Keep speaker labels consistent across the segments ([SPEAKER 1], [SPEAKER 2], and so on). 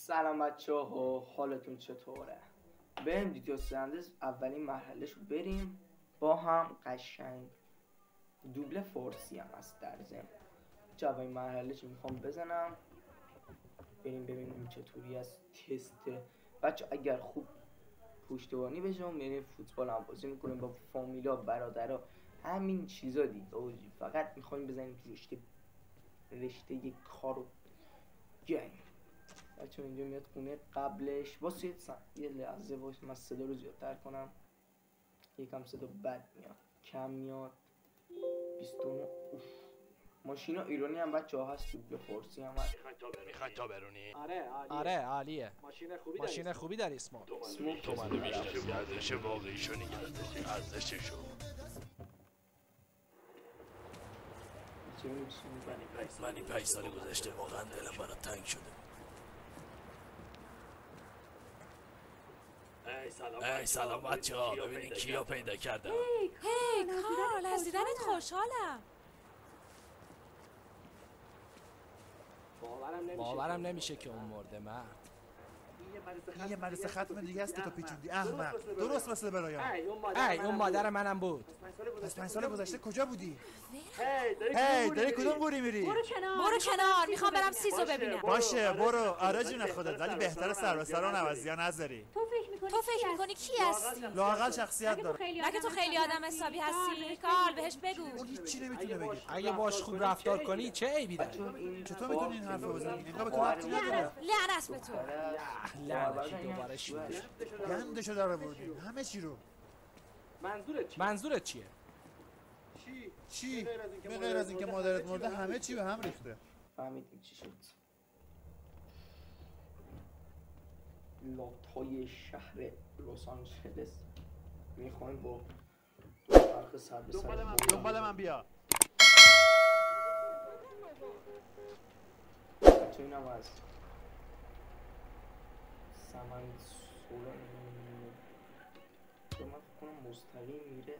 [SPEAKER 1] سلام بچه‌ها، حالتون چطوره؟ بریم دیتیو سندز اولین مرحله‌شو بریم با هم قشنگ. دوبله فورسی هم هست در ضمن. اولین مرحله‌شو میخوام بزنم، بریم ببینیم چطوری از تست. بچه اگر خوب پشتیبانی بشم بریم فوتبال هم بازی میکنیم با فامیلا برادرها، همین چیزا دیگه اوجی. فقط میخوایم بزنیم تو رشته کارو گیم. بچه اینجا میاد خونه قبلش واسه یه لحظه واسه من صدا رو زیادتر کنم، یکم صدا بد میاد، کم میاد. 29. اوف، ماشینا ایرانی هم بچه ها هست، دوبله فورسی هم هست.
[SPEAKER 2] میخواین تا برونی؟
[SPEAKER 3] آره عالیه.
[SPEAKER 4] ماشین
[SPEAKER 3] خوبی در اسموک.
[SPEAKER 2] تو منو میشناسی، ارزش واقعیشو نگرده، ارزششو. من این 5 سال گذشته واقعا دلم برات تنگ شده. ای سلام بچه ها، ببینین کیا پیدا کردم.
[SPEAKER 5] هی کارل، از دیدنت خوشحالم.
[SPEAKER 3] باورم نمیشه که اون مرده مرد.
[SPEAKER 4] این یه مریض ختم دیگه است که تو پیچوندی احمق. درست مثل برایان.
[SPEAKER 3] ای اون مادر منم بود.
[SPEAKER 4] پس 5 سال گذشته کجا بودی؟
[SPEAKER 5] هی
[SPEAKER 4] داری کدوم گوری میری؟
[SPEAKER 5] برو کنار، میخوام برم سیزو ببینم.
[SPEAKER 4] باشه برو. آره جون خودت، ولی بهتره سر به سر اون عوضی‌ها نذاری.
[SPEAKER 5] تو فکر میکنی کی هستی؟
[SPEAKER 4] لااقل شخصیت داره.
[SPEAKER 5] مگه تو خیلی آدم حسابی هستی؟ کارل بهش بگو.
[SPEAKER 4] اون هیچی نمیتونه بگه.
[SPEAKER 3] اگه باش خوب رفتار کنی چه عیبی داره؟
[SPEAKER 4] چطور میتونی این حرفو بزنی؟ انگار به تو ربطی نداره.
[SPEAKER 5] لعنت به تو.
[SPEAKER 3] لعنتی دوباره شده.
[SPEAKER 4] گندشو داره بردی همه چی رو.
[SPEAKER 3] منظورت چیه؟
[SPEAKER 4] چی؟ به غیر از اینکه مادرت مرده همه چی به هم ریخته.
[SPEAKER 1] فهمیدیم چی شد. لاتای شهر لس آنجلس میخوایم با فرق سر به سر
[SPEAKER 4] دنبال من بیا.
[SPEAKER 1] بچه این هم از سمن سولان که من کنم مستقیم میره.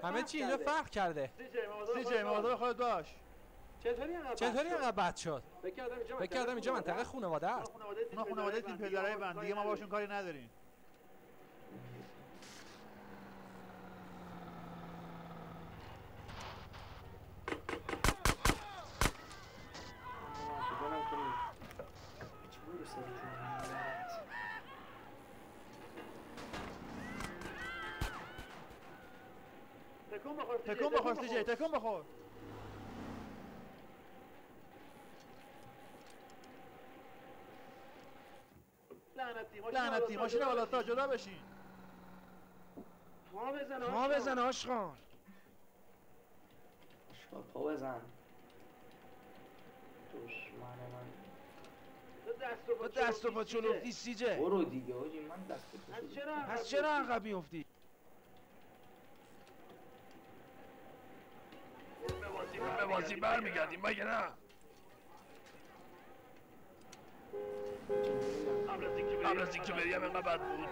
[SPEAKER 3] همه چی اینجا فرق کرده.
[SPEAKER 4] CJ مواظب خودت باش.
[SPEAKER 3] چطوری انقدر بد شد؟ فکر کردم اینجا منطقه خانواده است.
[SPEAKER 4] اونا خانواده تیم پدرای من، دیگه ما باشون کاری نداریم. تکون بخور CJ، تکون بخور. لعنتی ماشین بالاتر جدا بشین.
[SPEAKER 3] پا بزن آشغال.
[SPEAKER 1] پا بزن دشمن من.
[SPEAKER 3] با دست و پا چلوفتی CJ.
[SPEAKER 1] برو دیگه آجی، من دست و پا
[SPEAKER 3] پس چرا عقب میافتی؟
[SPEAKER 2] به بازی برمیگردیم مگه نه؟ قبل از اینکه بریم اینقدر بد بود.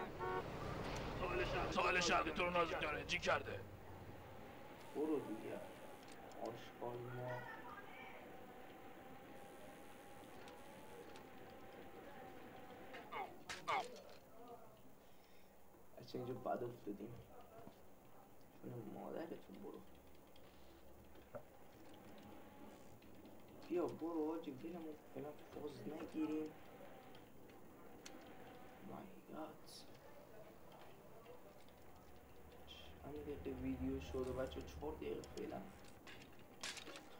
[SPEAKER 2] ساحل شرقی تو رو نازک داره جی کرده.
[SPEAKER 1] برو دیگه آشغال ما. بچه اینجا بد افتادیم چون مادرتون. برو بیا برو آجی، دلمون فعلا فاز نگیریم. مای گاد چند دقیقه ویدیو شد و بچه 4 دقیقه فعلا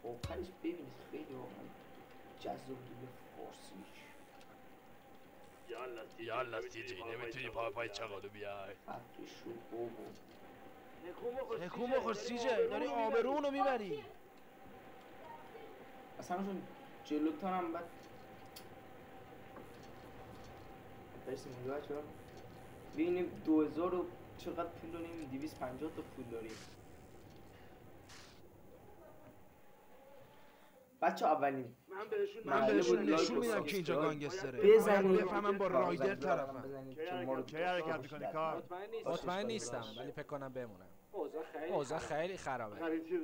[SPEAKER 1] تا آخرش ببینید. خیلی واقعا جذاب دیگه فارسیش.
[SPEAKER 2] یالا CJ نمیتونی پای چغالو بیای.
[SPEAKER 1] خفه شو بابا.
[SPEAKER 3] تکون بخور CJ، داری آبرونو میبری.
[SPEAKER 1] اصلا چون جلوتر هم بعد برسیم اونجا بچه ها ببینیم 2000 و چقدر پول داریم. 250 تا پول داریم بچه. اولین
[SPEAKER 3] من بهشون نشون میدم که اینجا گانگستره.
[SPEAKER 1] بزنید
[SPEAKER 3] بفهمم با رایدر طرفم.
[SPEAKER 1] بزنید چون ما رو
[SPEAKER 4] چه حرکت میکنی کار؟
[SPEAKER 3] مطمئن نیستم ولی فکر کنم بمونم. اوضاع خیلی خرابه.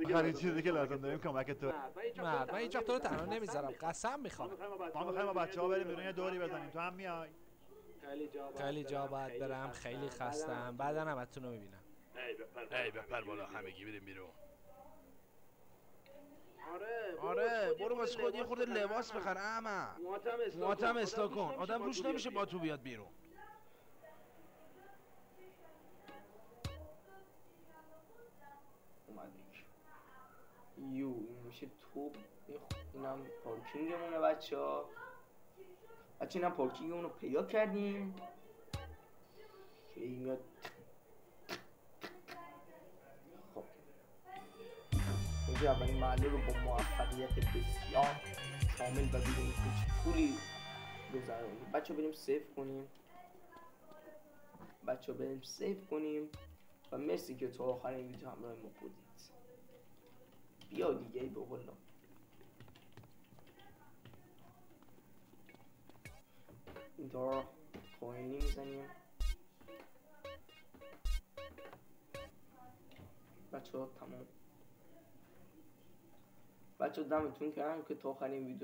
[SPEAKER 4] آخرین چیزی که لازم داریم کمک تو.
[SPEAKER 3] مرد من هیچ وقت تو رو تنها نمیذارم، قسم میخوام.
[SPEAKER 4] ما میخوایم با بچه‌ها بریم بیرون یه دوری بزنیم، تو هم میای؟
[SPEAKER 3] خیلی جا باید برم، خیلی خستم، بعدا همتون رو میبینم.
[SPEAKER 2] ای بپر بالا، همگی بریم بیرون.
[SPEAKER 6] آره برو واسه خود یه خورده لباس بخر احمد. موهاتم اصلاح کن، آدم روش نمیشه با تو بیاد بیرون.
[SPEAKER 1] این میشه تو، اینم پارکینگمونه بچه ها. اینم پارکینگمون رو پیدا کردیم. میاد. خب اینجا اولین محله رو با موفقیت بسیار کامل و بدون هیچ پولی گذرونیم. بچه بریم سیف کنیم و مرسی که تو آخر این ویدیو همراه ما بودید. بیا دیگه ای بقولا. اینطور کوینی میزنیم. بچه ها تمام. بچه ها دمتون گرم که تا آخرین ویدیو